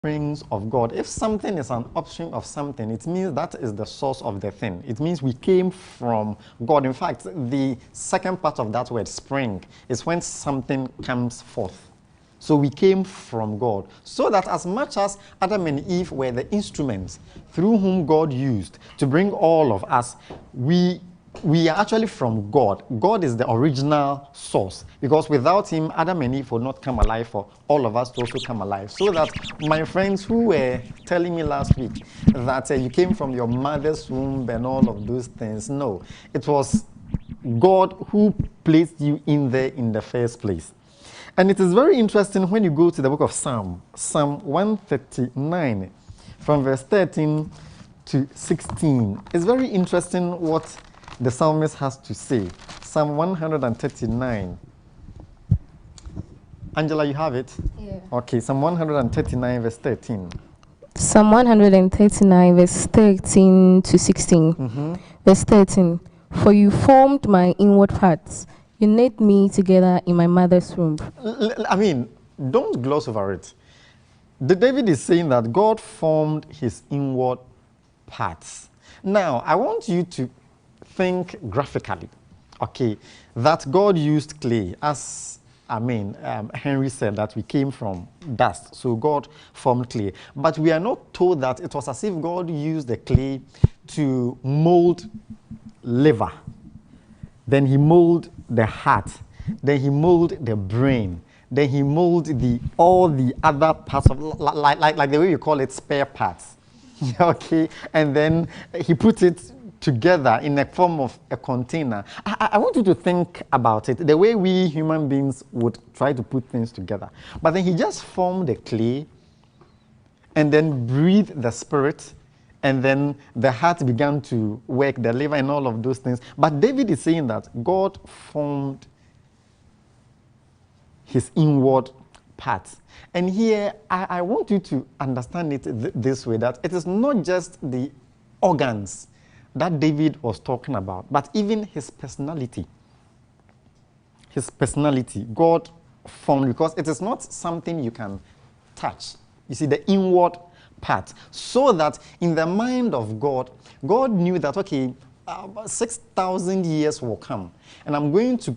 springs of God. If something is an upstream of something, it means that is the source of the thing. It means we came from God. In fact, the second part of that word, spring, is when something comes forth. So we came from God. So that as much as Adam and Eve were the instruments through whom God used to bring all of us, we are actually from God. God is the original source, because without him, Adam and Eve would not come alive for all of us to also come alive. So that my friends who were telling me last week that you came from your mother's womb and all of those things, no, it was God who placed you in there in the first place. And it is very interesting when you go to the book of Psalm 139, from verse 13 to 16. It's very interesting what the psalmist has to say. Psalm 139. Angela, you have it? Yeah. Okay, Psalm 139, verse 13. Psalm 139, verse 13 to 16. Mm-hmm. Verse 13. For you formed my inward parts. You knit me together in my mother's womb. I mean, don't gloss over it. David is saying that God formed his inward parts. Now, I want you to think graphically, okay, that God used clay, as Henry said that we came from dust, so God formed clay. But we are not told that it was as if God used the clay to mold liver, then he molded the heart, then he molded the brain, then he molded all the other parts of, like the way you call it, spare parts. Okay, and then he put it together in the form of a container. I want you to think about it the way we human beings would try to put things together. But then he just formed the clay and then breathed the spirit, and then the heart began to work, the liver and all of those things. But David is saying that God formed his inward parts. And here, I want you to understand it this way, that it is not just the organs that David was talking about, but even his personality. His personality, God formed, because it is not something you can touch. You see, the inward part. So that in the mind of God, God knew that, okay, 6,000 years will come, and I'm going to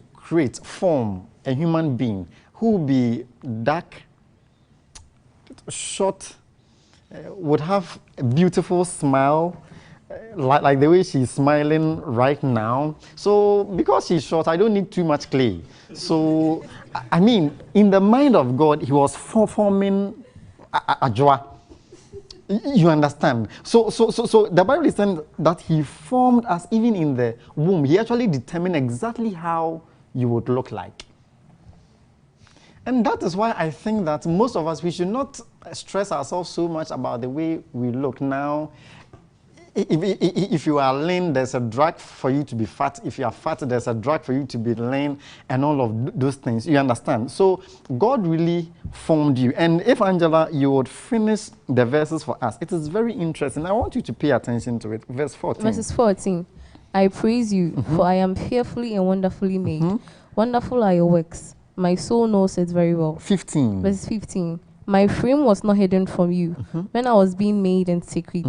form a human being who will be dark, short, would have a beautiful smile, like the way she's smiling right now. So because she's short, I don't need too much clay. So, I mean, in the mind of God, he was forming a joa. You understand? So the Bible is saying that he formed us even in the womb. He actually determined exactly how you would look like. And that is why I think that most of us, we should not stress ourselves so much about the way we look. Now, if you are lean, there's a drug for you to be fat. If you are fat, there's a drug for you to be lean, and all of those things. You understand? So God really formed you. And if, Angela, you would finish the verses for us, it is very interesting. I want you to pay attention to it. Verse 14. Verses 14. I praise you, for I am fearfully and wonderfully made. Wonderful are your works. My soul knows it very well. 15. Verse 15. My frame was not hidden from you when I was being made in secret,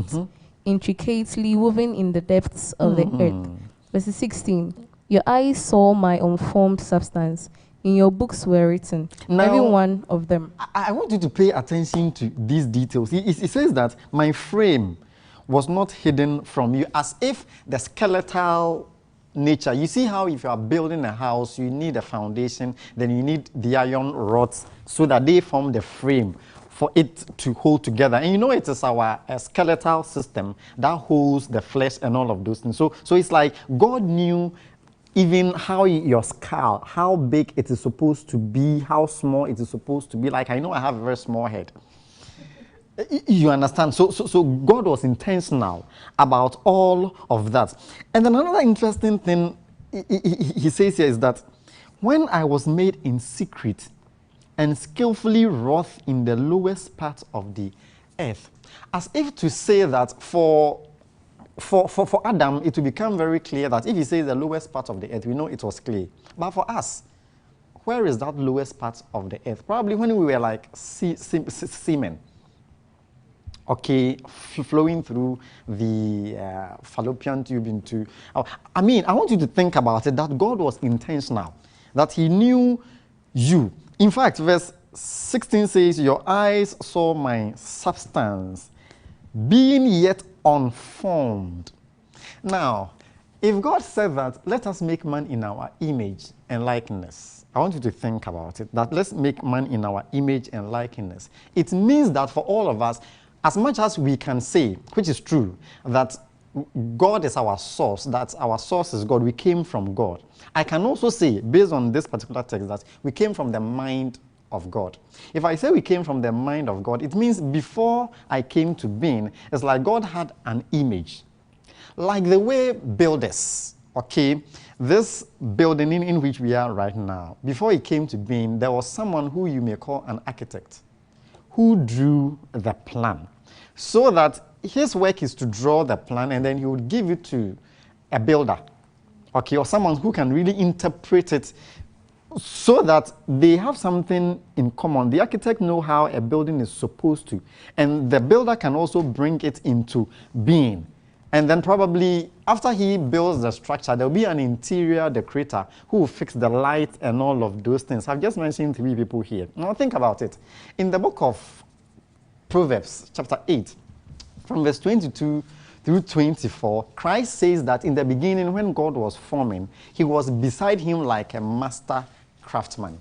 intricately woven in the depths of the earth. Verse 16. Your eyes saw my unformed substance. In your books were written, now, every one of them. I want you to pay attention to these details. It says that my frame was not hidden from you, as if the skeletal nature. You see how if you are building a house, you need a foundation, then you need the iron rods so that they form the frame for it to hold together. And you know, it is our skeletal system that holds the flesh and all of those things. So it's like God knew even how your skull, how big it is supposed to be, how small it is supposed to be. Like, I know I have a very small head. You understand? So God was intentional about all of that. And then another interesting thing he says here is that when I was made in secret and skillfully wrought in the lowest part of the earth, as if to say that for Adam, it will become very clear that if he says the lowest part of the earth, we know it was clay. But for us, where is that lowest part of the earth? Probably when we were like semen. okay, flowing through the fallopian tube into. I mean, I want you to think about it, that God was intentional, that he knew you. In fact, verse 16 says, your eyes saw my substance, being yet unformed. Now, if God said that, let us make man in our image and likeness, I want you to think about it, that let's make man in our image and likeness. It means that for all of us, as much as we can say, which is true, that God is our source, that our source is God, we came from God. I can also say, based on this particular text, that we came from the mind of God. If I say we came from the mind of God, it means before I came to being, it's like God had an image. Like the way builders, okay, this building in which we are right now, before it came to being, there was someone who you may call an architect, who drew the plan, so that his work is to draw the plan and then he would give it to a builder, okay, or someone who can really interpret it so that they have something in common. The architect knows how a building is supposed to, and the builder can also bring it into being. And then probably after he builds the structure, there'll be an interior decorator who will fix the light and all of those things. I've just mentioned 3 people here. Now think about it. In the book of Proverbs, chapter 8, from verse 22 through 24, Christ says that in the beginning, when God was forming, he was beside him like a master craftsman.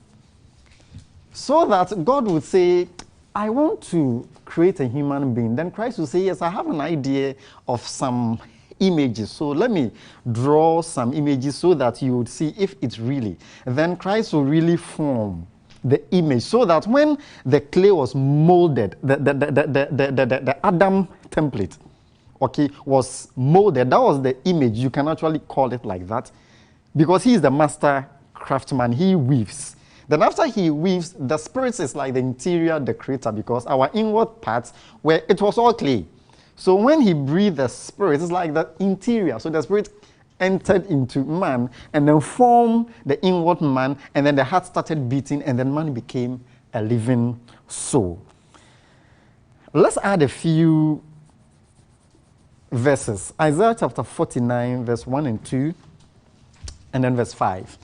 So that God would say, I want to create a human being. Then Christ will say, yes, I have an idea of some images. So let me draw some images so that you would see if it's really. Then Christ will really form the image so that when the clay was molded, the Adam template, okay, was molded, that was the image. You can actually call it like that because he is the master craftsman. He weaves. Then after he weaves, the spirit is like the interior decorator because our inward parts, where it was all clay. So when he breathed the spirit, it's like the interior. So the spirit entered into man and then formed the inward man, and then the heart started beating, and then man became a living soul. Let's add a few verses. Isaiah chapter 49, verse 1 and 2, and then verse 5.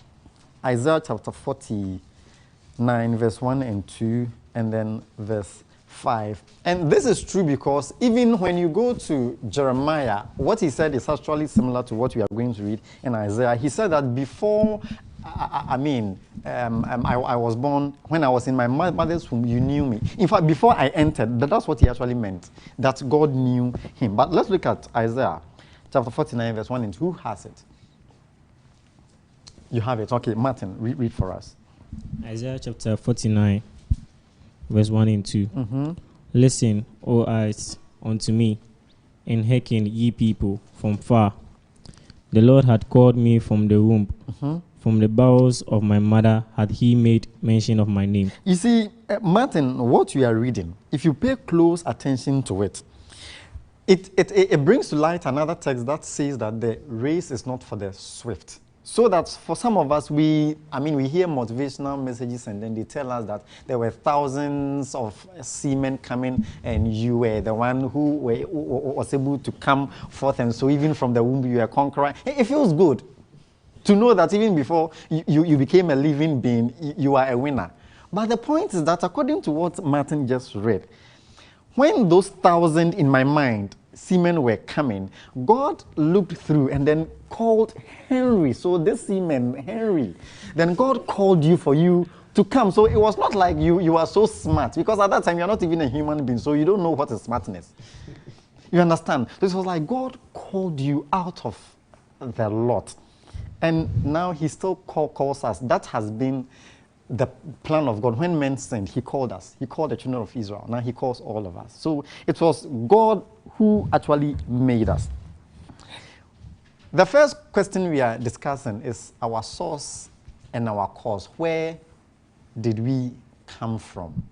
Isaiah chapter 49, verse 1 and 2, and then verse 5. And this is true because even when you go to Jeremiah, what he said is actually similar to what we are going to read in Isaiah. He said that before, I was born, when I was in my mother's womb, you knew me. In fact, before I entered, that's what he actually meant, that God knew him. But let's look at Isaiah chapter 49, verse 1 and 2. Who has it? You have it. Okay, Martin, read for us. Isaiah chapter 49, verse 1 and 2. Mm-hmm. Listen, O eyes, unto me, and hearken, ye people, from far. The Lord had called me from the womb. Mm-hmm. From the bowels of my mother had he made mention of my name. You see, Martin, what you are reading, if you pay close attention to it, it brings to light another text that says that the race is not for the swift. So that for some of us, we hear motivational messages and then they tell us that there were thousands of seamen coming and you were the one who was able to come forth, and so even from the womb you are conqueror. It feels good to know that even before you became a living being, you are a winner. But the point is that according to what Martin just read, when those 1,000 in my mind seamen were coming, God looked through and then called Henry. So this seaman, Henry, then God called you for you to come. So it was not like you are so smart, because at that time you're not even a human being, so you don't know what is smartness. You understand? This was like God called you out of the lot. And now he still calls us. That has been the plan of God. When men sinned, he called us. He called the children of Israel. Now he calls all of us. So it was God who actually made us. The first question we are discussing is our source and our cause. Where did we come from?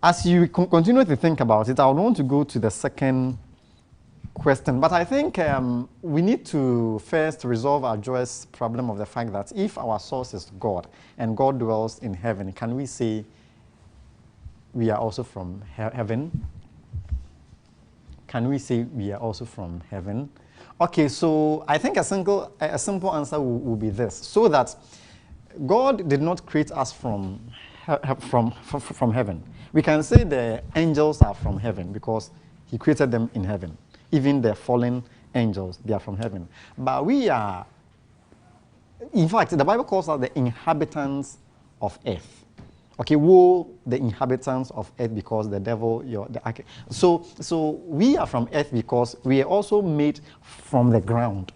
As you continue to think about it, I would want to go to the second question. But I think we need to first resolve our joyous problem of the fact that if our source is God and God dwells in heaven, can we say we are also from heaven? can we say we are also from heaven? Okay, so I think a simple answer will be this. So that God did not create us from heaven. We can say the angels are from heaven because he created them in heaven. Even the fallen angels, they are from heaven. But we are, in fact, the Bible calls us the inhabitants of earth. Okay, woe the inhabitants of earth because the devil, so we are from earth because we are also made from the ground.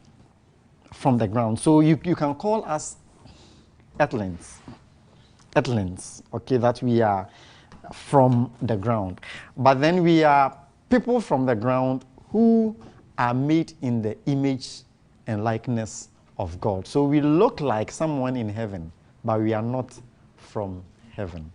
From the ground. So you can call us earthlings. Earthlings, okay, that we are from the ground. But then we are people from the ground who are made in the image and likeness of God. So we look like someone in heaven, but we are not from heaven.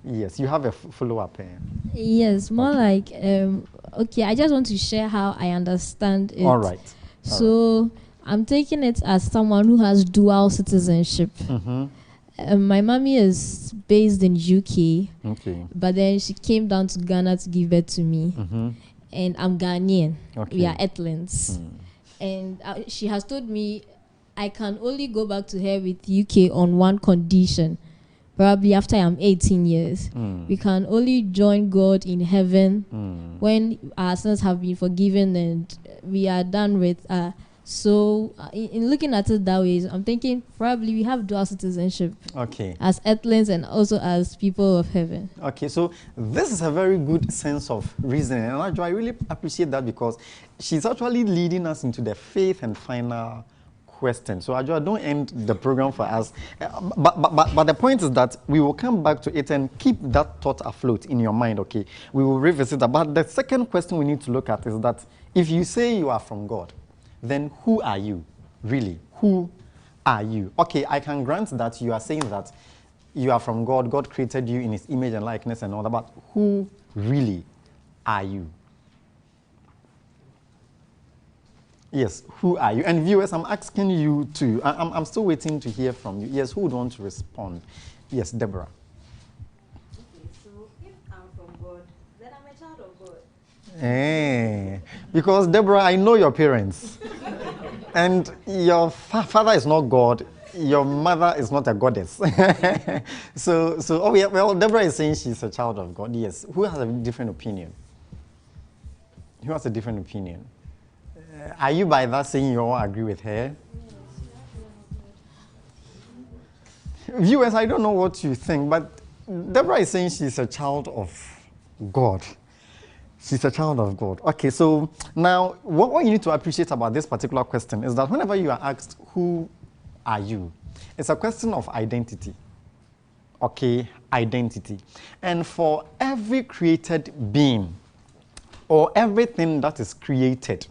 Yes, you have a follow-up here. Yes, more like, okay, I just want to share how I understand it. All right. So I'm taking it as someone who has dual citizenship. My mommy is based in UK, Okay. but then she came down to Ghana to give birth to me. And I'm Ghanaian. Okay. We are Earthlings. And she has told me I can only go back to her with UK on one condition. Probably after I'm 18 years. We can only join God in heaven when our sins have been forgiven and we are done with. So in looking at it that way, I'm thinking probably we have dual citizenship. Okay. As earthlings and also as people of heaven. Okay, so this is a very good sense of reasoning. And I really appreciate that because she's actually leading us into the fifth and final question. So Ajua, don't end the program for us. But the point is that we will come back to it and keep that thought afloat in your mind, okay? We will revisit that. But the second question we need to look at is that if you say you are from God, then who are you? Really, who are you? Okay, I can grant that you are saying that you are from God. God created you in his image and likeness and all that. But who really are you? Yes, who are you? And viewers, I'm asking you to, I'm still waiting to hear from you. Yes, who would want to respond? Yes, Deborah. Okay, so if I'm from God, then I'm a child of God. Because Deborah, I know your parents. And your father is not God. Your mother is not a goddess. Oh yeah, well, Deborah is saying she's a child of God. Yes. Who has a different opinion? Who has a different opinion? Are you by that saying you all agree with her? Viewers, I don't know what you think, but Deborah is saying she's a child of God. She's a child of God. Okay, so now what you need to appreciate about this particular question is that whenever you are asked, who are you? It's a question of identity. Okay, identity. And for every created being or everything that is created,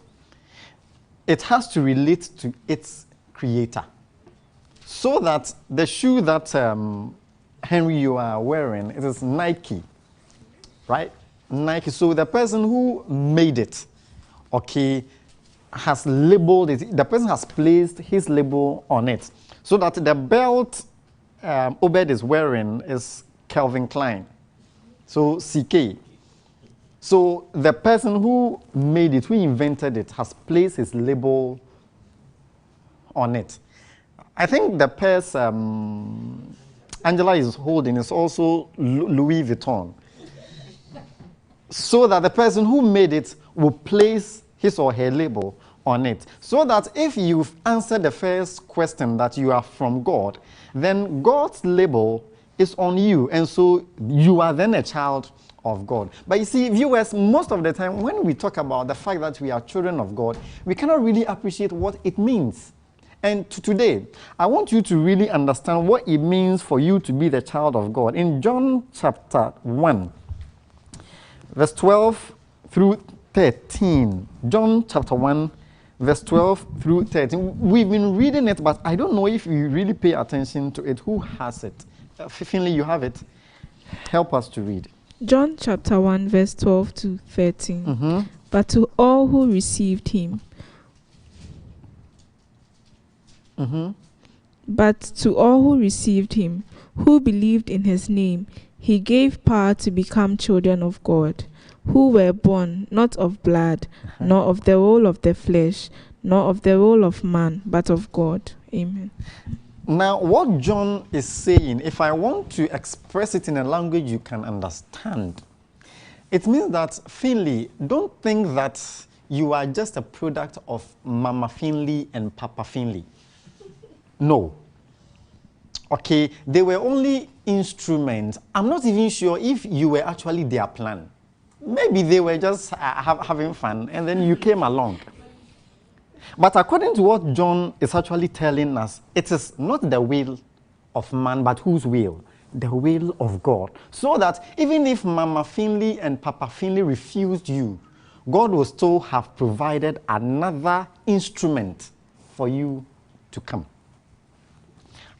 it has to relate to its creator. So that the shoe that Henry, you are wearing, it is Nike, right? Nike. So the person who made it, okay, has labeled it. The person has placed his label on it. So that the belt Obed is wearing is Calvin Klein. So CK. So the person who made it, who invented it, has placed his label on it. I think the purse Angela is holding is also Louis Vuitton. So that the person who made it will place his or her label on it. So that if you've answered the first question that you are from God, then God's label is on you. And so you are then a child of God. But you see, viewers, most of the time when we talk about the fact that we are children of God, we cannot really appreciate what it means. And today, I want you to really understand what it means for you to be the child of God. In John chapter 1, verse 12 through 13. John chapter 1, verse 12 through 13. We've been reading it, but I don't know if you really pay attention to it. Who has it? Finley, you have it. Help us to read. John chapter 1, verse 12 to 13. But to all who received him, but to all who received him, who believed in his name, he gave power to become children of God, who were born not of blood, nor of the will of the flesh, nor of the will of man, but of God. Amen. Now, what John is saying, if I want to express it in a language you can understand, it means that, Finley, don't think that you are just a product of Mama Finley and Papa Finley. No. Okay, they were only instruments. I'm not even sure if you were actually their plan. Maybe they were just having fun, and then you came along. But according to what John is actually telling us, it is not the will of man, but whose will? The will of God. So that even if Mama Finley and Papa Finley refused you, God will still have provided another instrument for you to come.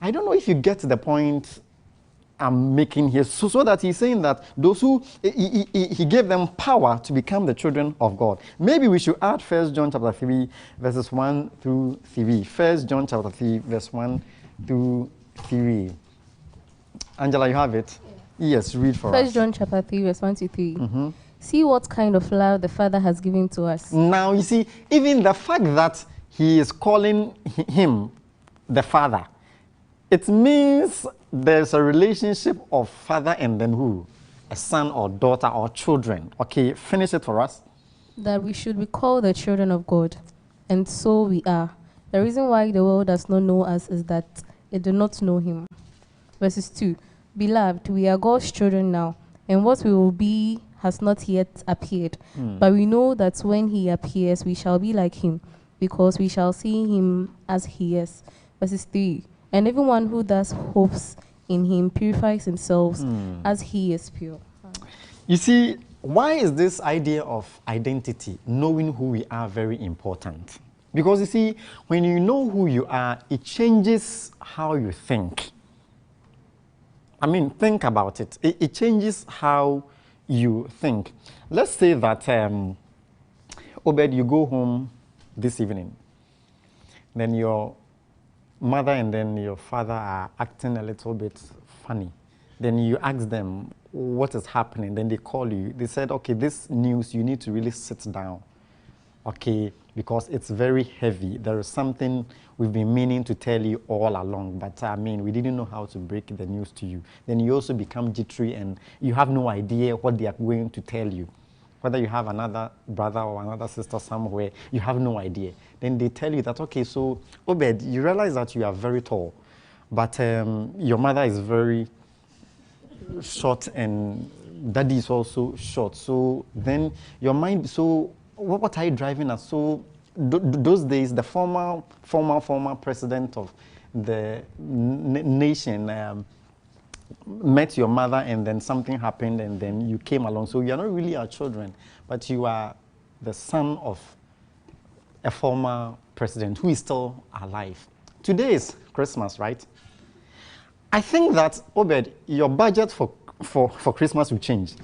I don't know if you get the point I'm making here. So that he's saying that those who, he gave them power to become the children of God. Maybe we should add 1 John chapter 3, verses 1 through 3. 1 John chapter 3, verse 1 through 3. Angela, you have it? Yes, read for us. 1 John chapter 3, verse 1 to 3. See what kind of love the Father has given to us. Now, you see, even the fact that he is calling him the Father, it means there's a relationship of father and then who? A son or daughter or children. Okay, finish it for us. That we should be called the children of God, and so we are. The reason why the world does not know us is that it do not know him. Verses 2. Beloved, we are God's children now, and what we will be has not yet appeared. But we know that when he appears, we shall be like him, because we shall see him as he is. Verses 3. And everyone who thus hopes in him purifies himself as he is pure. You see, why is this idea of identity, knowing who we are, very important? Because you see, when you know who you are, it changes how you think. I mean, think about it. It changes how you think. Let's say that, Obed, you go home this evening. Then your mother and then your father are acting a little bit funny. Then you ask them what is happening. Then they call you. They said, okay, this news, you need to really sit down. Okay, because it's very heavy. There is something we've been meaning to tell you all along, but I mean, we didn't know how to break the news to you. Then you also become jittery and you have no idea what they are going to tell you. Whether you have another brother or another sister somewhere, you have no idea. Then they tell you that, okay, so Obed, you realize that you are very tall, but your mother is very short and daddy is also short. So then your mind, so what are you driving at? So those days, the former president of the nation met your mother and then something happened and then you came along. So you are not really our children, but you are the son of a former president who is still alive. Today is Christmas, right? I think that, Obed, your budget for Christmas will change.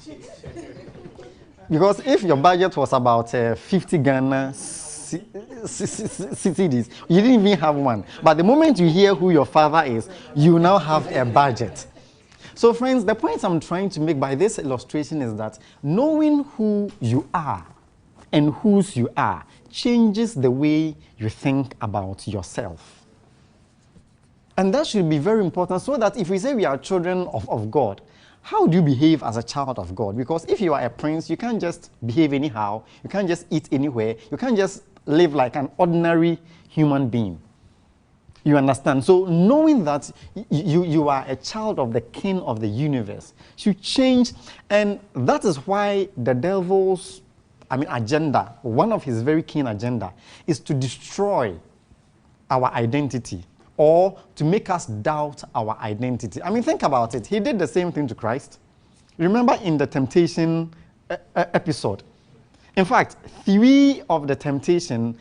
Because if your budget was about 50 Ghana cedis, you didn't even have one. But the moment you hear who your father is, you now have a budget. So friends, the point I'm trying to make by this illustration is that knowing who you are and whose you are changes the way you think about yourself. And that should be very important, so that if we say we are children of God, how do you behave as a child of God? Because if you are a prince, you can't just behave anyhow. You can't just eat anywhere. You can't just live like an ordinary human being. You understand? So knowing that you are a child of the King of the universe should change. And that is why the devil's agenda, one of his very keen agenda, is to destroy our identity, or to make us doubt our identity. I mean, think about it. He did the same thing to Christ. Remember in the temptation episode. In fact, 3 of the temptation,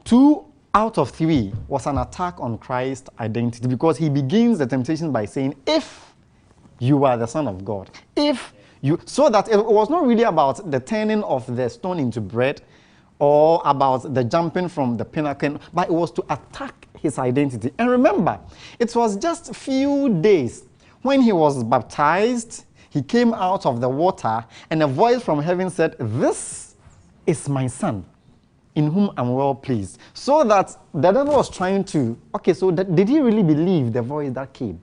2 out of 3 was an attack on Christ's identity, because he begins the temptation by saying, if you are the Son of God, so that it was not really about the turning of the stone into bread or about the jumping from the pinnacle, but it was to attack his identity. And remember, it was just a few days when he was baptized, he came out of the water, and a voice from heaven said, "This is my son, in whom I'm well pleased." So that the devil was trying to, okay, so did he really believe the voice that came?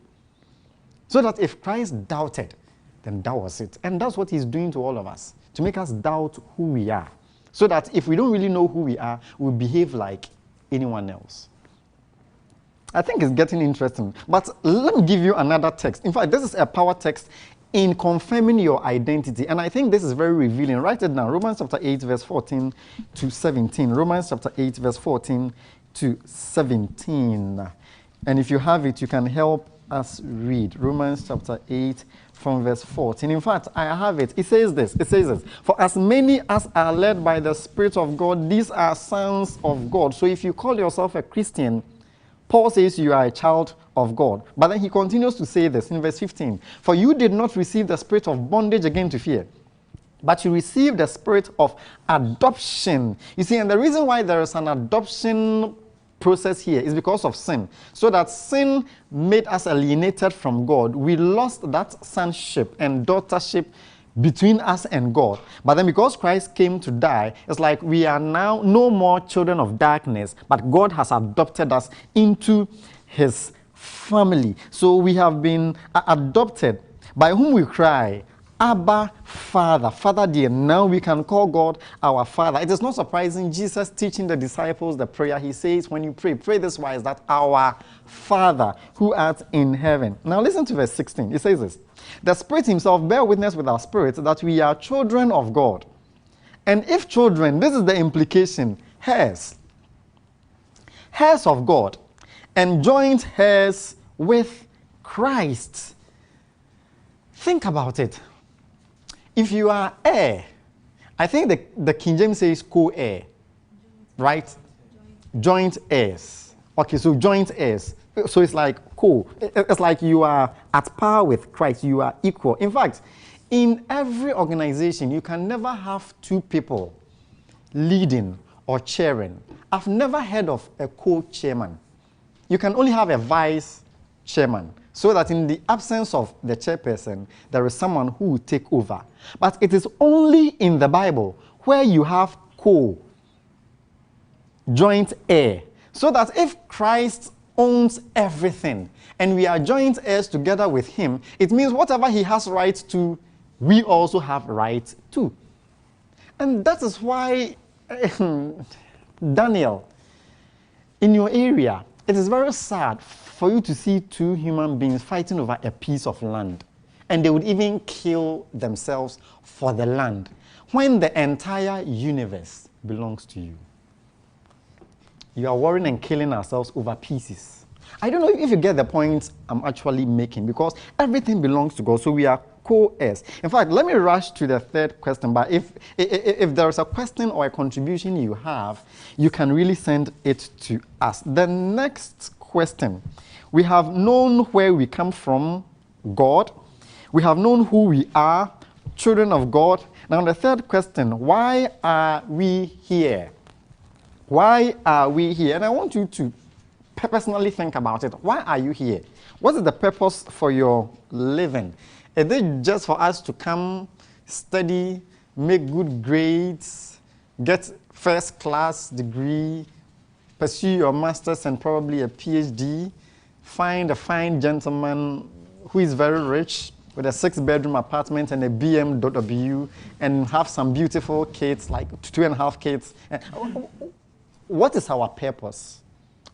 So that if Christ doubted, then that was it. And that's what he's doing to all of us, to make us doubt who we are. So that if we don't really know who we are, we'll behave like anyone else. I think it's getting interesting. But let me give you another text. In fact, this is a power text in confirming your identity. And I think this is very revealing. Write it down. Romans chapter 8, verse 14 to 17. Romans chapter 8, verse 14 to 17. And if you have it, you can help us read. Romans chapter 8 from verse 14. In fact, I have it. It says this. For as many as are led by the Spirit of God, these are sons of God. So if you call yourself a Christian, Paul says you are a child of God. But then he continues to say this in verse 15. For you did not receive the spirit of bondage again to fear, but you received the spirit of adoption. You see, and the reason why there is an adoption process here is because of sin. So that sin made us alienated from God. We lost that sonship and daughtership between us and God. But then because Christ came to die, it's like we are now no more children of darkness, but God has adopted us into his family. So we have been adopted, by whom we cry, Abba, Father. Father dear. Now we can call God our Father. It is not surprising Jesus teaching the disciples the prayer. He says, when you pray, pray this wise, that our Father who art in heaven. Now listen to verse 16. It says this. The Spirit himself bear witness with our spirit that we are children of God. And if children, this is the implication, heirs of God, and joint heirs with Christ. Think about it. If you are heir, I think the King James says co-heir, right? Joint heirs. Okay, so joint heirs. So it's like it's like you are at par with Christ. You are equal. In fact, in every organization, you can never have two people leading or chairing. I've never heard of a co-chairman. You can only have a vice chairman, so that in the absence of the chairperson, there is someone who will take over. But it is only in the Bible where you have joint heir. So that if Christ owns everything and we are joint heirs together with him, it means whatever he has right to, we also have right to. And that is why, Daniel, in your area, it is very sad for you to see two human beings fighting over a piece of land. And they would even kill themselves for the land, when the entire universe belongs to you. You are worrying and killing ourselves over pieces. I don't know if you get the point I'm actually making, because everything belongs to God, so we are co-heirs. In fact, let me rush to the third question, but if there is a question or a contribution you have, you can really send it to us. The next question: we have known where we come from, God. We have known who we are, children of God. Now the third question: why are we here? Why are we here? And I want you to personally think about it. Why are you here? What is the purpose for your living? Is it just for us to come, study, make good grades, get first-class degree, pursue your master's and probably a PhD, find a fine gentleman who is very rich with a 6-bedroom apartment and a BMW, and have some beautiful kids, like 2.5 kids? What is our purpose?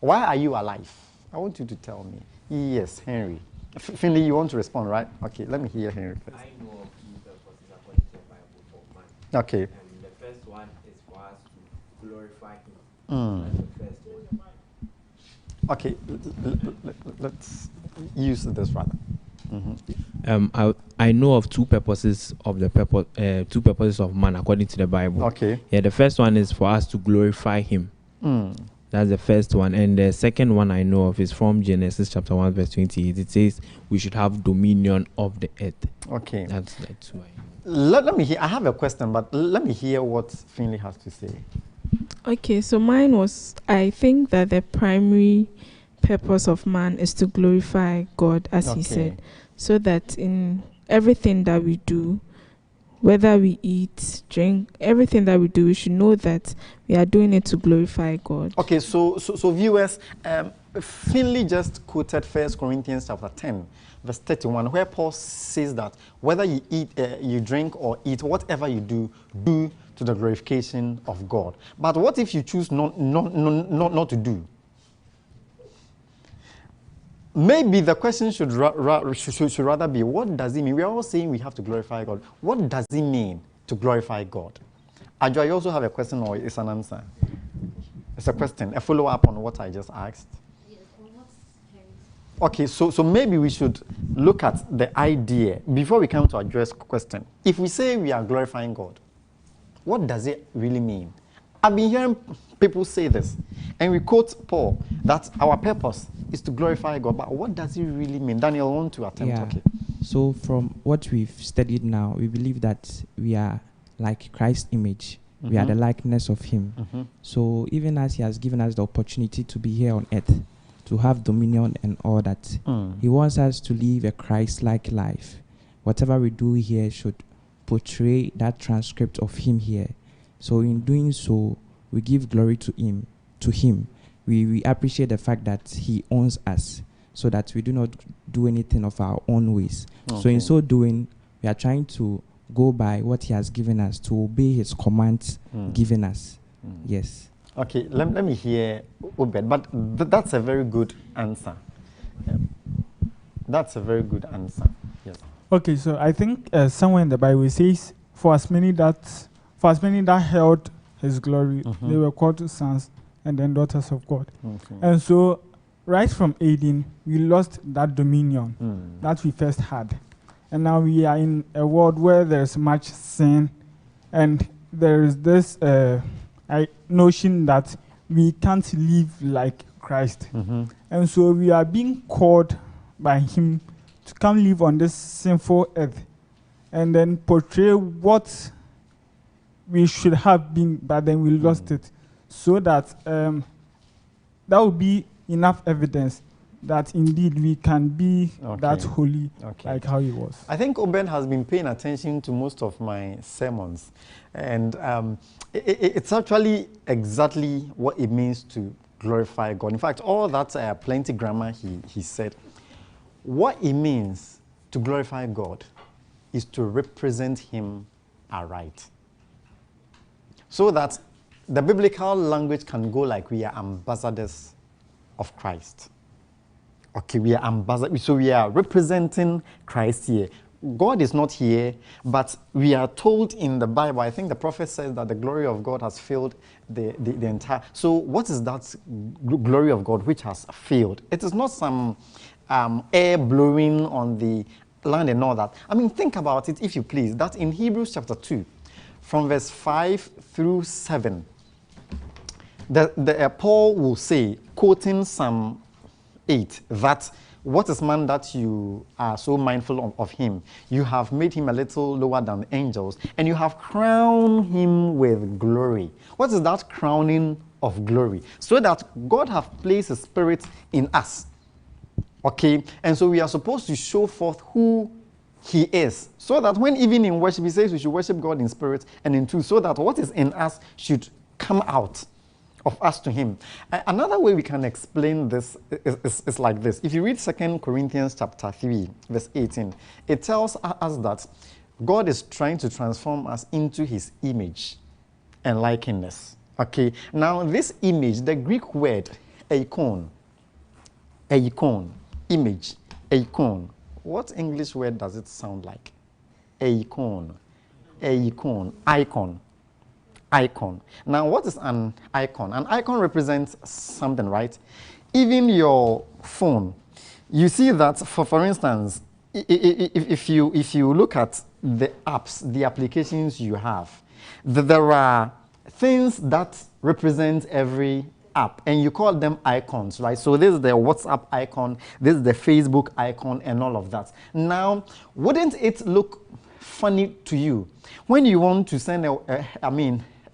Why are you alive? I want you to tell me. Yes, Henry. Finley, you want to respond, right? Okay, let me hear Henry first. I know of two purposes according to the Bible for man. Okay. And the first one is for us to glorify him. That's the first one. Okay, let's use this rather. I know of two purposes of two purposes of man according to the Bible. Okay. Yeah, the first one is for us to glorify him. That's the first one. And the second one I know of is from Genesis chapter 1 verse 28. It says we should have dominion of the earth. Okay. That's the two I know. Let me hear. I have a question, but let me hear what Finley has to say. Okay, so mine was, I think that the primary purpose of man is to glorify God, as he said, so that in everything that we do, whether we eat, drink, everything that we do, we should know that we are doing it to glorify God. Okay, so viewers, Finley just quoted 1 Corinthians chapter 10, verse 31, where Paul says that whether you eat, you drink or eat, whatever you do, do to the glorification of God. But what if you choose not to do? Maybe the question should rather be, what does it mean? We are all saying we have to glorify God. What does it mean to glorify God? Ajo, you also have a question or it's an answer? It's a question, a follow-up on what I just asked. Yes, okay, so maybe we should look at the idea before we come to address question. If we say we are glorifying God, what does it really mean? I've been hearing people say this, and we quote Paul that our purpose is to glorify God. But what does it really mean? Daniel, want to attempt? Yeah. Okay. So from what we've studied now, we believe that we are like Christ's image. We are the likeness of him. So even as he has given us the opportunity to be here on earth, to have dominion and all that, he wants us to live a Christ-like life. Whatever we do here should portray that transcript of him here. So in doing so, we give glory to him. We appreciate the fact that he owns us, so that we do not do anything of our own ways. Okay. So in so doing, we are trying to go by what he has given us, to obey his commands given us. Yes. Okay, let me hear Obed, but that's a very good answer. Yeah. That's a very good answer. Yes. Okay, so I think somewhere in the Bible it says, for as many that held his glory, they were called sons and then daughters of God. And so right from Eden, we lost that dominion that we first had. And now we are in a world where there's much sin, and there is this notion that we can't live like Christ. And so we are being called by him to come live on this sinful earth and then portray what we should have been, but then we lost it. So that that would be enough evidence that indeed we can be that holy like how he was. I think Obed has been paying attention to most of my sermons, and it's actually exactly what it means to glorify God. In fact, all that plenty grammar he said, what it means to glorify God is to represent him aright. So that the biblical language can go like we are ambassadors of Christ. Okay, we are ambassadors, so we are representing Christ here. God is not here, but we are told in the Bible, I think the prophet says that the glory of God has filled the entire. So what is that glory of God which has filled? It is not some air blowing on the land and all that. I mean, think about it, if you please, that in Hebrews chapter 2, from verse 5 through 7, Paul will say, quoting Psalm 8, that what is man that you are so mindful of him? You have made him a little lower than angels, and you have crowned him with glory. What is that crowning of glory? So that God has placed his spirit in us. Okay? And so we are supposed to show forth who he is. So that when even in worship, he says we should worship God in spirit and in truth, so that what is in us should come out of us to him. Another way we can explain this is like this. If you read 2 Corinthians chapter 3, verse 18, it tells us that God is trying to transform us into his image and likeness. Okay, now this image, the Greek word, icon, image, icon. What English word does it sound like? Icon. Icon. Now, what is an icon? An icon represents something, right? Even your phone, you see that, for instance, if you look at the apps, the applications you have, there are things that represent every app, and you call them icons, right? So this is the WhatsApp icon, this is the Facebook icon, and all of that. Now, wouldn't it look funny to you when you want to send a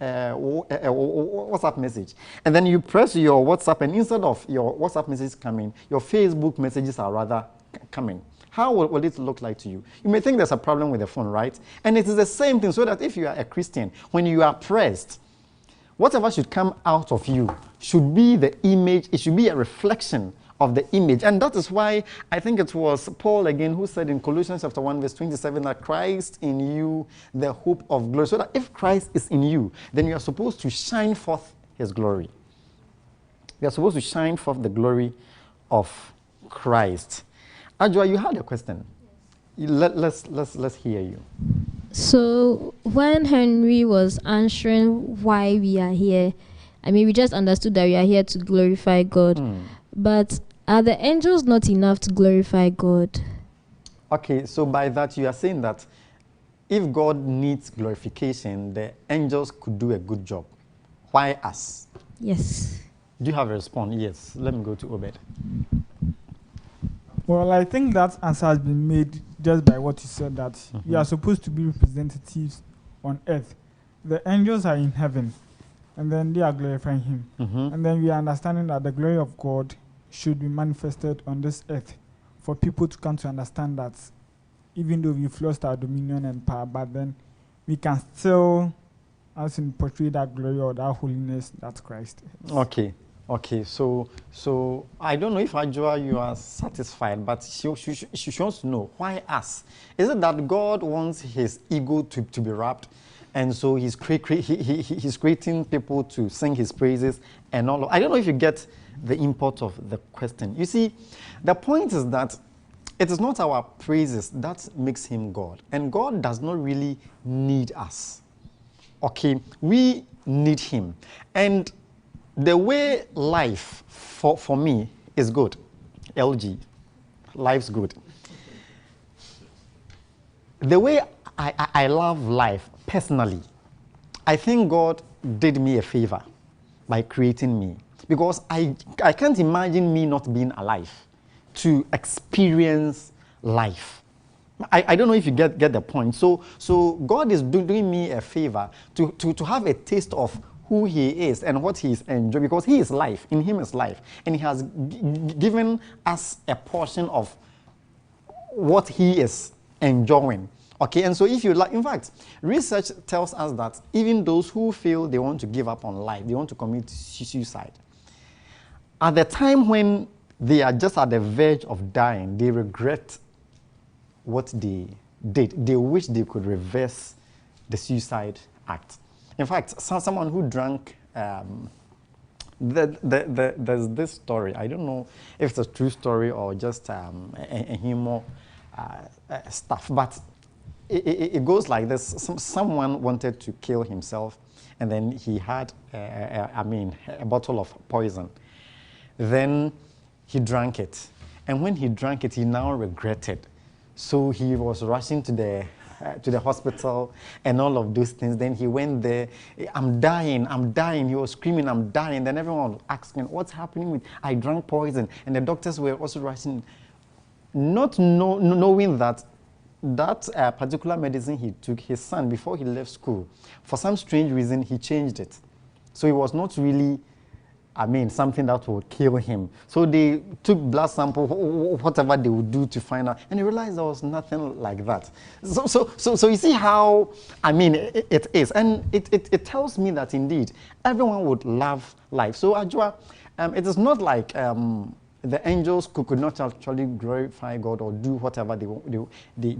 WhatsApp message, and then you press your WhatsApp, and instead of your WhatsApp messages coming, your Facebook messages are rather coming? How will it look like to you? You may think there's a problem with the phone, right? And it is the same thing, so that if you are a Christian, when you are pressed, whatever should come out of you should be the image, it should be a reflection of the image. And that is why I think it was Paul again who said in Colossians chapter 1 verse 27 that Christ in you, the hope of glory. So that if Christ is in you, then you are supposed to shine forth his glory. You are supposed to shine forth the glory of Christ. Ajua, you had a question. Let's hear you. So when Henry was answering why we are here, I mean, we just understood that we are here to glorify God. But are the angels not enough to glorify God? Okay, so by that you are saying that if God needs glorification, the angels could do a good job. Why us? Yes. Do you have a response? Yes. Let me go to Obed. Well, I think that answer has been made just by what you said, that we are supposed to be representatives on earth. The angels are in heaven, and then they are glorifying him. And then we are understanding that the glory of God should be manifested on this earth for people to come to understand that even though we've lost our dominion and power, but then we can still, as in, portray that glory or that holiness that Christ is. Okay, so I don't know if Ajua you are satisfied, but she wants to know, why us? Is it that God wants his ego to be wrapped, and so he's creating people to sing his praises and all? I don't know if you get the import of the question. You see, the point is that it is not our praises that makes him God, and God does not really need us. Okay, we need him. And the way life for me is good, LG, life's good. The way I love life personally, I think God did me a favor by creating me, because I can't imagine me not being alive to experience life. I don't know if you get the point. So God is doing me a favor to have a taste of who he is and what he is enjoying, because he is life. In him is life. And he has given us a portion of what he is enjoying. Okay, and so if you like, in fact, research tells us that even those who feel they want to give up on life, they want to commit suicide, at the time when they are just at the verge of dying, they regret what they did. They wish they could reverse the suicide act. In fact, someone who drank, there's this story. I don't know if it's a true story or just a humor stuff, but it goes like this. Someone wanted to kill himself, and then he had, a bottle of poison. Then he drank it. And when he drank it, he now regretted. So he was rushing to the hospital and all of those things. Then he went there. I'm dying. He was screaming, I'm dying. Then everyone was asking, what's happening with, I drank poison. And the doctors were also rushing, not knowing that particular medicine he took, his son, before he left school, for some strange reason, he changed it. So it was not really, something that would kill him. So they took blood sample, whatever they would do to find out, and they realized there was nothing like that. So you see how, it is. And it tells me that indeed, everyone would love life. So Ajua, it is not like the angels could not actually glorify God or do whatever they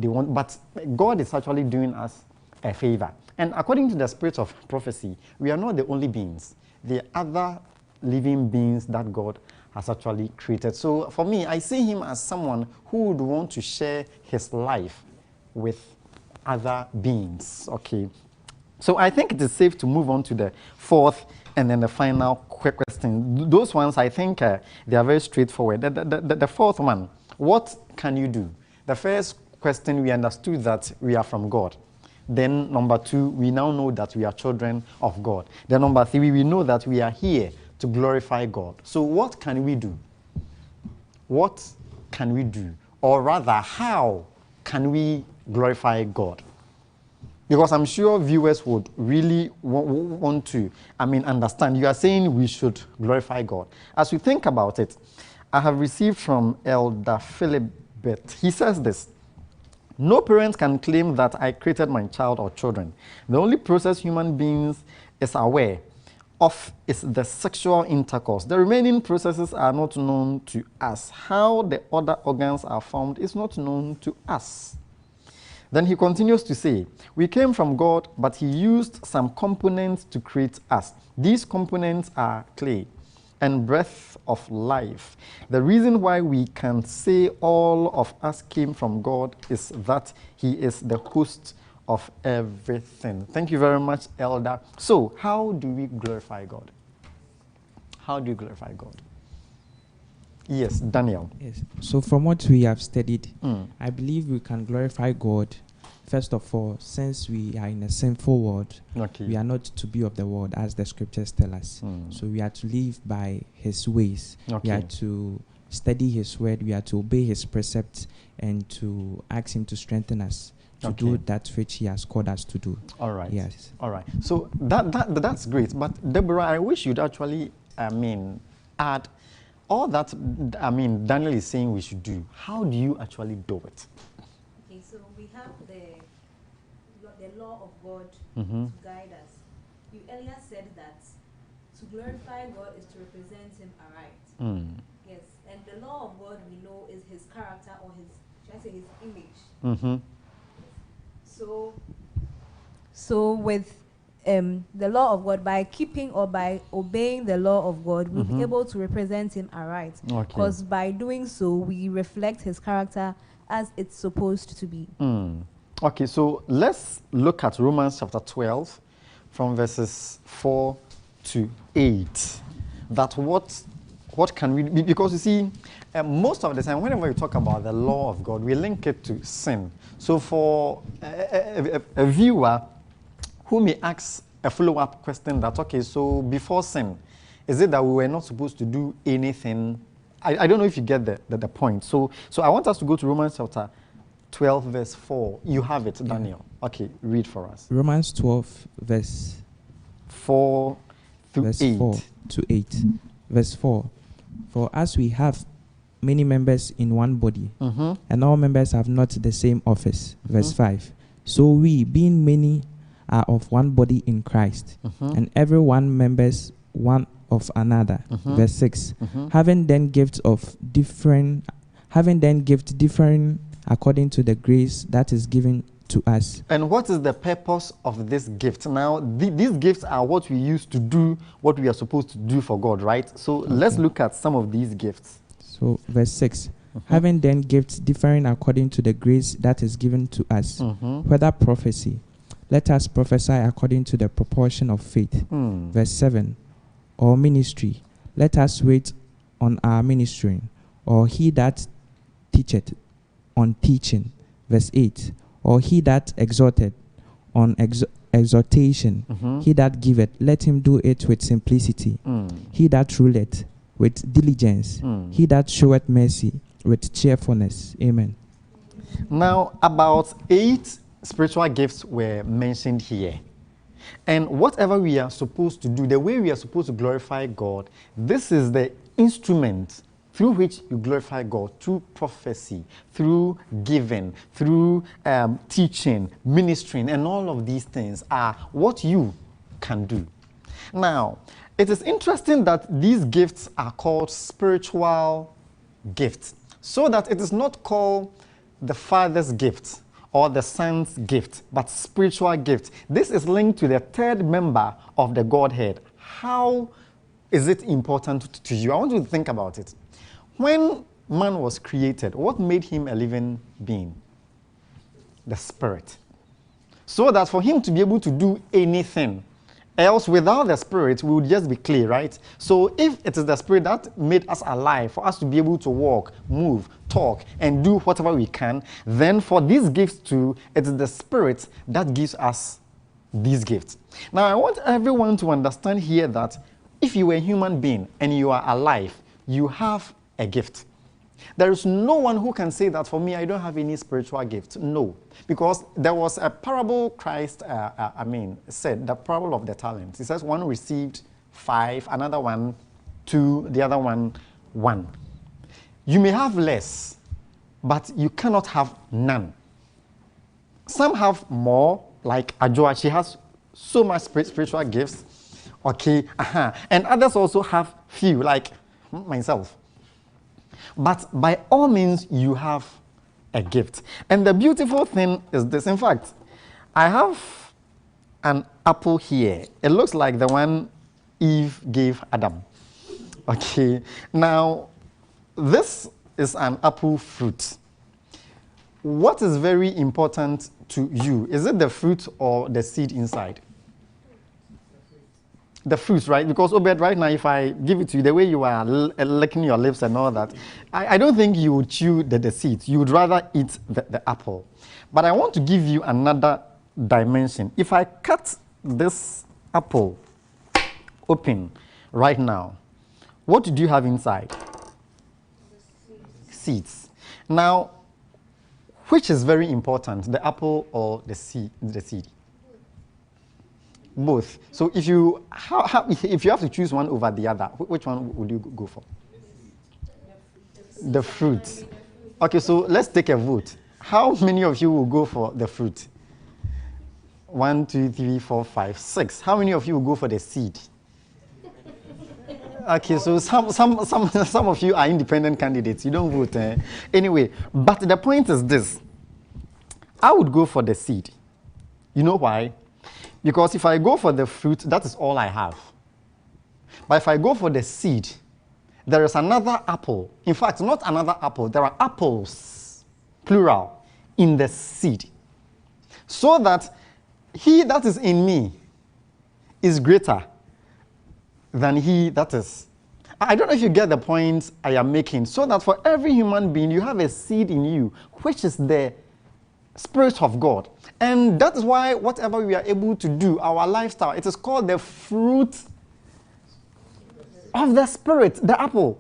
want, but God is actually doing us a favor. And according to the spirit of prophecy, we are not the only beings. There are other living beings that God has actually created. So for me, I see him as someone who would want to share his life with other beings. Okay. So I think it is safe to move on to the fourth and then the final question. Those ones, I think they are very straightforward. The fourth one, what can you do? The first question, we understood that we are from God. Then number two, we now know that we are children of God. Then number three, we know that we are here to glorify God. So what can we do? What can we do? Or rather, how can we glorify God? Because I'm sure viewers would really want to, understand. You are saying we should glorify God. As we think about it, I have received from Elder Philip birth. He says this: no parent can claim that I created my child or children. The only process human beings is aware of is the sexual intercourse. The remaining processes are not known to us. How the other organs are formed is not known to us. Then he continues to say, we came from God, but he used some components to create us. These components are clay and breath of life. The reason why we can say all of us came from God is that he is the host of everything. Thank you very much, Elder. So, how do we glorify God? How do you glorify God? Yes, Daniel. Yes. So from what we have studied, I believe we can glorify God. First of all, since we are in a sinful world, we are not to be of the world, as the scriptures tell us. So we are to live by his ways. We are to study his word. We are to obey his precepts and to ask him to strengthen us to do that which he has called us to do. All right. Yes. All right. So that's great. But Deborah, I wish you'd actually, add all that, Daniel is saying we should do. How do you actually do it? Okay, so we have the law of God to guide us. You earlier said that to glorify God is to represent him aright. Yes, and the law of God we know is his character, or his image. So with the law of God, by keeping or by obeying the law of God, we'll be able to represent him aright. Because by doing so, we reflect his character as it's supposed to be. Okay, so let's look at Romans chapter 12 from verses 4 to 8. That what can we, because you see, most of the time, whenever we talk about the law of God, we link it to sin. So for a viewer who may ask a follow-up question that, okay, so before sin, is it that we were not supposed to do anything? I don't know if you get the point. So I want us to go to Romans chapter 12, verse 4. You have it, Daniel. Okay, read for us. Romans 12, verse 4 through verse 8. 4 to 8. Verse 4. For as we have many members in one body, and all members have not the same office. Verse 5. So we, being many, are of one body in Christ, and every one members one of another. Verse 6. Having then gifts differing according to the grace that is given to us. And what is the purpose of this gift? Now, these gifts are what we use to do what we are supposed to do for God, right? So let's look at some of these gifts. So verse 6. Having then gifts differing according to the grace that is given to us, whether prophecy, let us prophesy according to the proportion of faith. Verse 7. Or ministry, let us wait on our ministering, or he that teacheth on teaching. Verse 8. Or he that exhorteth on exhortation. He that giveth, let him do it with simplicity. He that ruleth, with diligence. He that showeth mercy, with cheerfulness. Amen. Now, about 8 spiritual gifts were mentioned here. And whatever we are supposed to do, the way we are supposed to glorify God, this is the instrument through which you glorify God, through prophecy, through giving, through teaching, ministering, and all of these things are what you can do. Now, it is interesting that these gifts are called spiritual gifts, so that it is not called the Father's gift or the Son's gift, but spiritual gift. This is linked to the third member of the Godhead. How is it important to you? I want you to think about it. When man was created, what made him a living being? The Spirit. So that for him to be able to do anything, else without the Spirit, we would just be clay, right? So if it is the Spirit that made us alive, for us to be able to walk, move, talk, and do whatever we can, then for these gifts too, it is the Spirit that gives us these gifts. Now, I want everyone to understand here that if you are a human being and you are alive, you have a gift. There is no one who can say that for me, I don't have any spiritual gift. No. Because there was a parable Christ, said, the parable of the talents. He says one received 5, another one 2, the other one 1. You may have less, but you cannot have none. Some have more, like Ajoa, she has so much spiritual gifts, okay, and others also have few, like myself. But by all means, you have a gift. And the beautiful thing is this. In fact, I have an apple here. It looks like the one Eve gave Adam. Okay, now this is an apple fruit. What is very important to you? Is it the fruit or the seed inside? The fruit, right? Because Obed, right now, if I give it to you, the way you are licking your lips and all that, I don't think you would chew the seed. You would rather eat the apple. But I want to give you another dimension. If I cut this apple open right now, what do you have inside? Seeds. Now, which is very important, the apple or the seed? Both. So if you if you have to choose one over the other, which one would you go for? The fruit. Okay, so let's take a vote. How many of you will go for the fruit? 1, 2, 3, 4, 5, 6. How many of you will go for the seed? Okay, so some of you are independent candidates. You don't vote. Anyway, but the point is this. I would go for the seed. You know why? Because if I go for the fruit, that is all I have. But if I go for the seed, there is another apple. In fact, not another apple. There are apples, plural, in the seed. So that he that is in me is greater than he that is. I don't know if you get the point I am making. So that for every human being, you have a seed in you, which is the Spirit of God. And that is why whatever we are able to do, our lifestyle, it is called the fruit of the Spirit, the apple.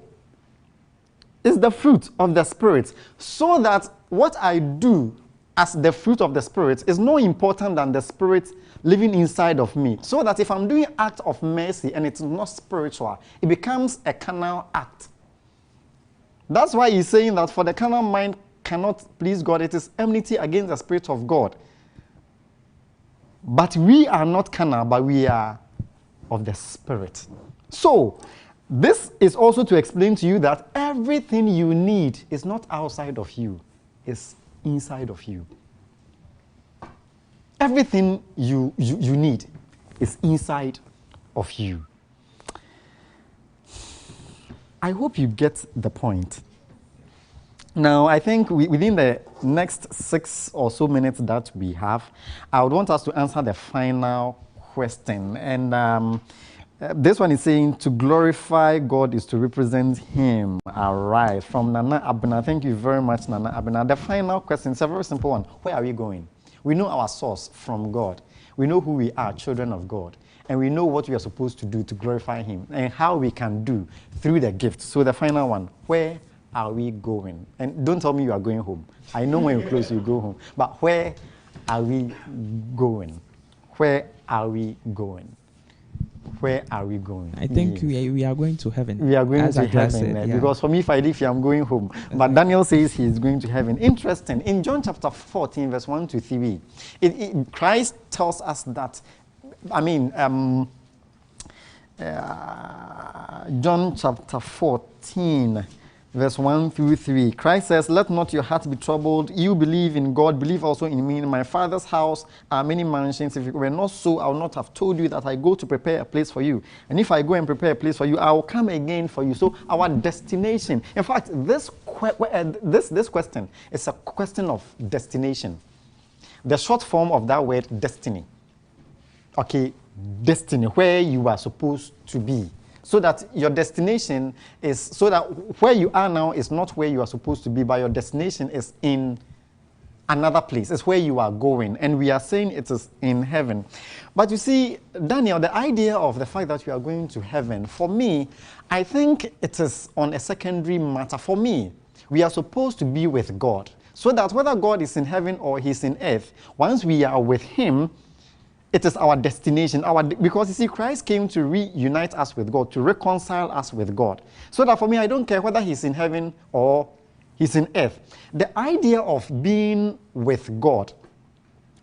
It's the fruit of the Spirit. So that what I do as the fruit of the Spirit is more important than the Spirit living inside of me. So that if I'm doing act of mercy and it's not spiritual, it becomes a carnal act. That's why he's saying that for the carnal mind cannot please God, it is enmity against the Spirit of God. But we are not carnal, but we are of the Spirit. So, this is also to explain to you that everything you need is not outside of you, it's inside of you. Everything you need is inside of you. I hope you get the point. Now, I think within the next 6 or so minutes that we have, I would want us to answer the final question. And this one is saying, to glorify God is to represent Him. All right. From Nana Abena. Thank you very much, Nana Abena. The final question is a very simple one. Where are we going? We know our source from God. We know who we are, children of God. And we know what we are supposed to do to glorify Him and how we can do through the gift. So the final one, where are we going? And don't tell me you are going home. I know when you close, you go home. But where are we going? Where are we going? Where are we going? I think we are going to heaven. We are going to heaven. Because for me, if I live here, I'm going home. But Daniel says he is going to heaven. Interesting. In John chapter 14, verse 1 to 3, Christ tells us that, John chapter 14, verse 1 through 3. Christ says, let not your heart be troubled. You believe in God, believe also in me. In my Father's house are many mansions. If it were not so, I would not have told you that I go to prepare a place for you. And if I go and prepare a place for you, I will come again for you. So our destination. In fact, this question is a question of destination. The short form of that word, destiny. Okay, destiny, where you are supposed to be. So that your destination is, so that where you are now is not where you are supposed to be, but your destination is in another place. It's where you are going. And we are saying it is in heaven. But you see, Daniel, the idea of the fact that you are going to heaven, for me, I think it is on a secondary matter. For me, we are supposed to be with God. So that whether God is in heaven or He's in earth, once we are with Him, it is our destination, because you see, Christ came to reunite us with God, to reconcile us with God. So that for me, I don't care whether He's in heaven or He's in earth. The idea of being with God,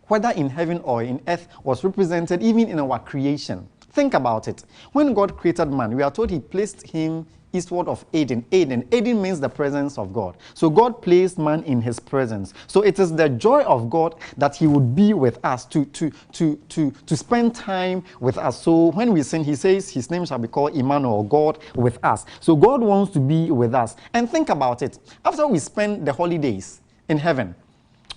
whether in heaven or in earth, was represented even in our creation. Think about it. When God created man, we are told he placed him eastward of Eden. Eden means the presence of God. So God placed man in his presence. So it is the joy of God that he would be with us, to spend time with us. So when we sing, he says his name shall be called Emmanuel, God with us. So God wants to be with us. And think about it. After we spend the holidays in heaven,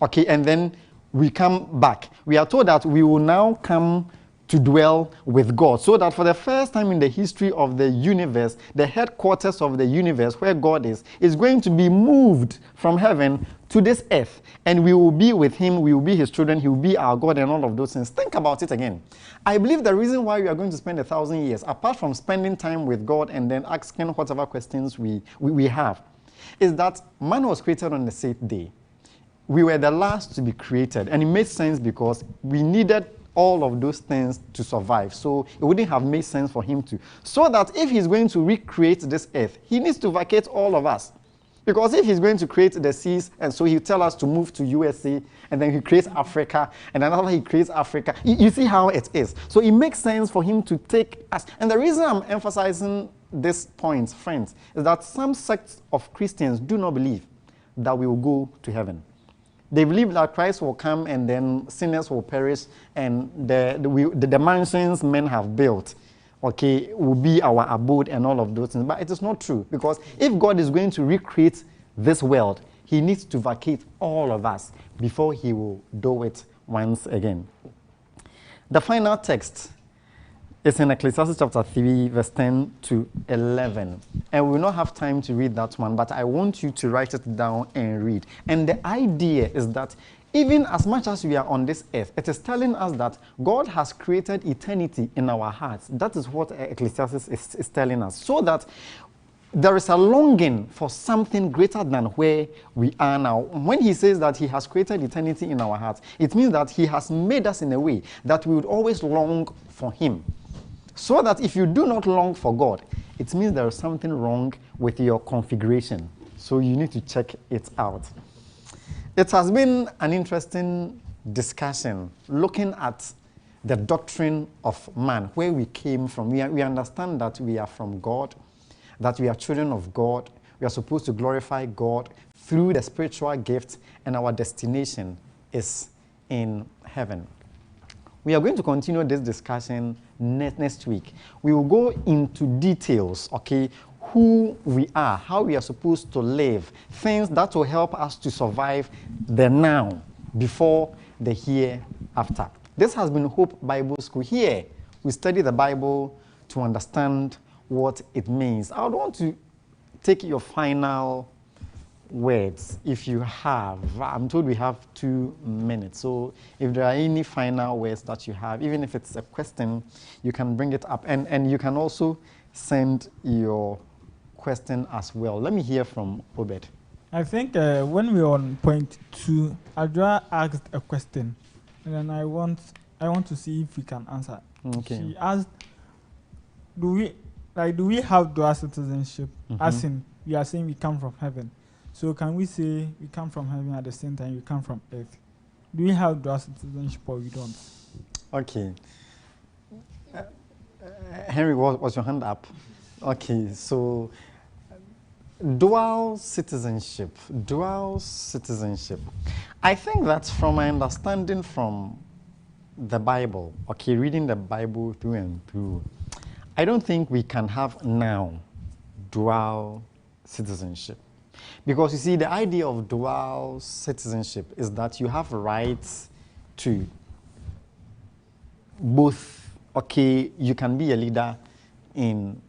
okay, and then we come back, we are told that we will now come to dwell with God, so that for the first time in the history of the universe, the headquarters of the universe, where God is going to be moved from heaven to this earth, and we will be with him, we will be his children, he will be our God, and all of those things. Think about it again. I believe the reason why we are going to spend 1,000 years, apart from spending time with God and then asking whatever questions we have, is that man was created on the 6th day. We were the last to be created, and it made sense because we needed all of those things to survive. So it wouldn't have made sense for him to. So that if he's going to recreate this earth, he needs to vacate all of us. Because if he's going to create the seas, and so he'll tell us to move to USA, and then he creates Africa, and then after he creates Africa, you see how it is. So it makes sense for him to take us. And the reason I'm emphasizing this point, friends, is that some sects of Christians do not believe that we will go to heaven. They believe that Christ will come and then sinners will perish, and the mansions men have built, okay, will be our abode and all of those things. But it is not true, because if God is going to recreate this world, he needs to vacate all of us before he will do it once again. The final text is in Ecclesiastes chapter 3, verse 10 to 11. And we will not have time to read that one, but I want you to write it down and read. And the idea is that even as much as we are on this earth, it is telling us that God has created eternity in our hearts. That is what Ecclesiastes is telling us. So that there is a longing for something greater than where we are now. When he says that he has created eternity in our hearts, it means that he has made us in a way that we would always long for him. So that if you do not long for God, it means there is something wrong with your configuration. So you need to check it out. It has been an interesting discussion looking at the doctrine of man, where we came from. We understand that we are from God, that we are children of God. We are supposed to glorify God through the spiritual gift, and our destination is in heaven. We are going to continue this discussion next week. We will go into details, okay, who we are, how we are supposed to live, things that will help us to survive the now before the hereafter. This has been Hope Bible School. Here, we study the Bible to understand what it means. I would want to take your final words if you have. I'm told we have 2 minutes, so if there are any final words that you have, even if it's a question, you can bring it up, and you can also send your question as well. Let me hear from Obed. I think when we are on point 2, Adra asked a question, and then I want to see if we can answer. Okay. She asked, do we have dual citizenship? As in, we are saying we come from heaven. So can we say we come from heaven at the same time we come from earth? Do we have dual citizenship or we don't? Okay. Henry, was your hand up? Okay, so dual citizenship. I think that's from my understanding from the Bible, okay, reading the Bible through and through. I don't think we can have now dual citizenship. Because you see, the idea of dual citizenship is that you have rights to both, okay, you can be a leader in,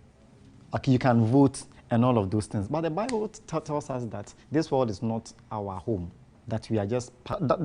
okay, you can vote and all of those things. But the Bible tells us that this world is not our home, that we are just,